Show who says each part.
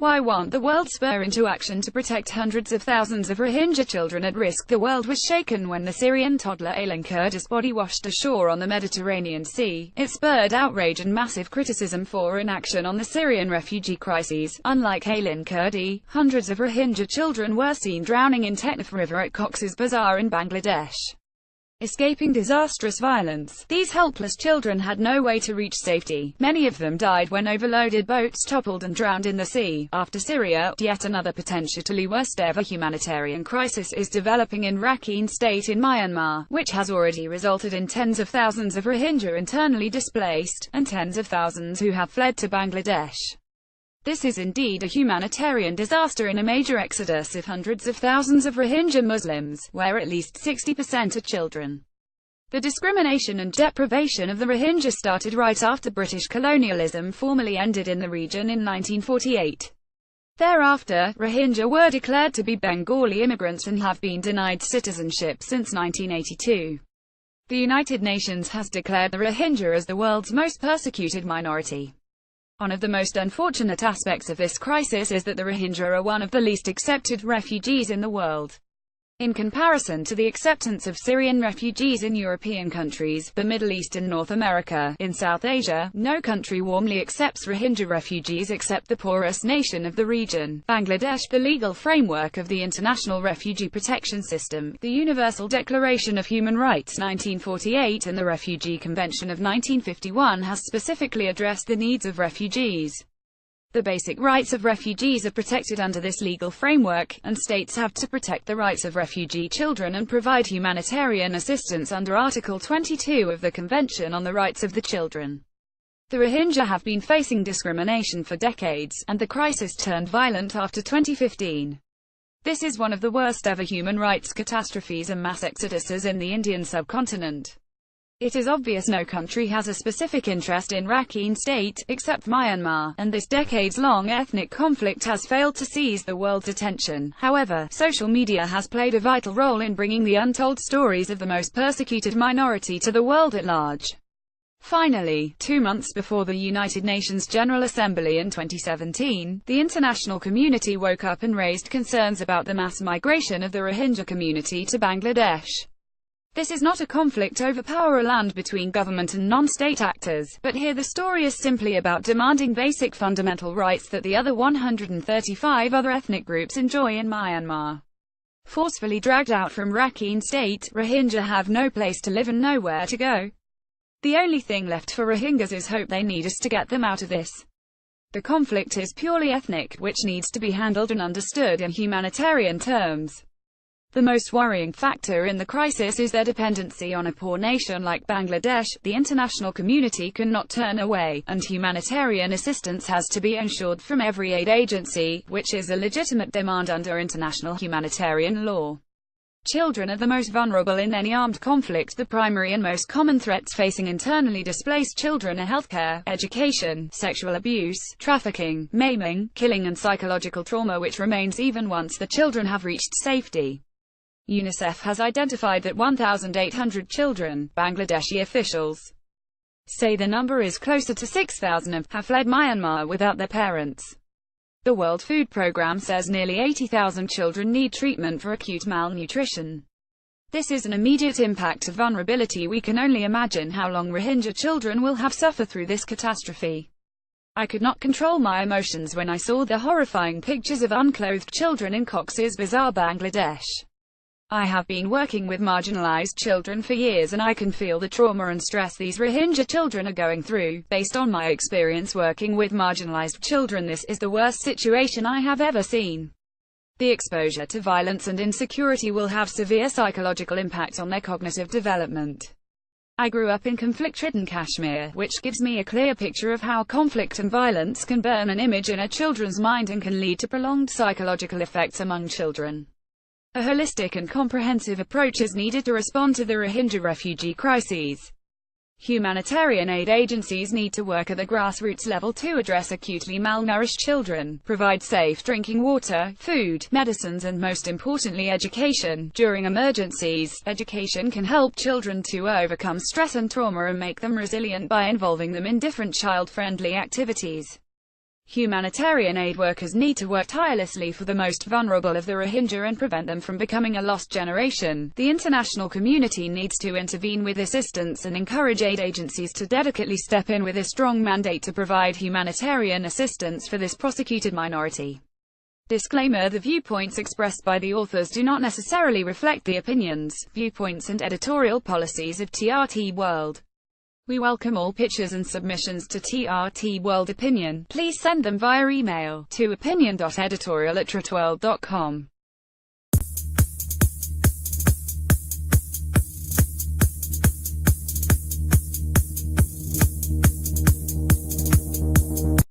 Speaker 1: Why won't the world spur into action to protect hundreds of thousands of Rohingya children at risk? The world was shaken when the Syrian toddler Aylan Kurdi's body washed ashore on the Mediterranean Sea. It spurred outrage and massive criticism for inaction on the Syrian refugee crises. Unlike Aylan Kurdi, hundreds of Rohingya children were seen drowning in Teknaf River at Cox's Bazar in Bangladesh. Escaping disastrous violence, these helpless children had no way to reach safety. Many of them died when overloaded boats toppled and drowned in the sea. After Syria, yet another potentially worst-ever humanitarian crisis is developing in Rakhine State in Myanmar, which has already resulted in tens of thousands of Rohingya internally displaced, and tens of thousands who have fled to Bangladesh. This is indeed a humanitarian disaster in a major exodus of hundreds of thousands of Rohingya Muslims, where at least 60% are children. The discrimination and deprivation of the Rohingya started right after British colonialism formally ended in the region in 1948. Thereafter, Rohingya were declared to be Bengali immigrants and have been denied citizenship since 1982. The United Nations has declared the Rohingya as the world's most persecuted minority. One of the most unfortunate aspects of this crisis is that the Rohingya are one of the least accepted refugees in the world. In comparison to the acceptance of Syrian refugees in European countries, the Middle East and North America, in South Asia, no country warmly accepts Rohingya refugees except the poorest nation of the region, Bangladesh. The legal framework of the International Refugee Protection System, the Universal Declaration of Human Rights 1948 and the Refugee Convention of 1951 has specifically addressed the needs of refugees. The basic rights of refugees are protected under this legal framework, and states have to protect the rights of refugee children and provide humanitarian assistance under Article 22 of the Convention on the Rights of the Children. The Rohingya have been facing discrimination for decades, and the crisis turned violent after 2015. This is one of the worst ever human rights catastrophes and mass exoduses in the Indian subcontinent. It is obvious no country has a specific interest in Rakhine State, except Myanmar, and this decades-long ethnic conflict has failed to seize the world's attention. However, social media has played a vital role in bringing the untold stories of the most persecuted minority to the world at large. Finally, 2 months before the United Nations General Assembly in 2017, the international community woke up and raised concerns about the mass migration of the Rohingya community to Bangladesh. This is not a conflict over power or land between government and non-state actors, but here the story is simply about demanding basic fundamental rights that the other 135 other ethnic groups enjoy in Myanmar. Forcefully dragged out from Rakhine State, Rohingya have no place to live and nowhere to go. The only thing left for Rohingyas is hope. They need us to get them out of this. The conflict is purely ethnic, which needs to be handled and understood in humanitarian terms. The most worrying factor in the crisis is their dependency on a poor nation like Bangladesh. The international community cannot turn away, and humanitarian assistance has to be ensured from every aid agency, which is a legitimate demand under international humanitarian law. Children are the most vulnerable in any armed conflict. The primary and most common threats facing internally displaced children are healthcare, education, sexual abuse, trafficking, maiming, killing and psychological trauma, which remains even once the children have reached safety. UNICEF has identified that 1,800 children, Bangladeshi officials say the number is closer to 6,000, have fled Myanmar without their parents. The World Food Programme says nearly 80,000 children need treatment for acute malnutrition. This is an immediate impact of vulnerability. We can only imagine how long Rohingya children will have suffered through this catastrophe. I could not control my emotions when I saw the horrifying pictures of unclothed children in Cox's Bazar, Bangladesh. I have been working with marginalized children for years and I can feel the trauma and stress these Rohingya children are going through. Based on my experience working with marginalized children, this is the worst situation I have ever seen. The exposure to violence and insecurity will have severe psychological impact on their cognitive development. I grew up in conflict-ridden Kashmir, which gives me a clear picture of how conflict and violence can burn an image in a children's mind and can lead to prolonged psychological effects among children. A holistic and comprehensive approach is needed to respond to the Rohingya refugee crises. Humanitarian aid agencies need to work at the grassroots level to address acutely malnourished children, provide safe drinking water, food, medicines and most importantly education. During emergencies, education can help children to overcome stress and trauma and make them resilient by involving them in different child-friendly activities. Humanitarian aid workers need to work tirelessly for the most vulnerable of the Rohingya and prevent them from becoming a lost generation. The international community needs to intervene with assistance and encourage aid agencies to dedicatedly step in with a strong mandate to provide humanitarian assistance for this persecuted minority. Disclaimer: the viewpoints expressed by the authors do not necessarily reflect the opinions, viewpoints and editorial policies of TRT World. We welcome all pictures and submissions to TRT World Opinion. Please send them via email to opinion.editorial@tretworld.com.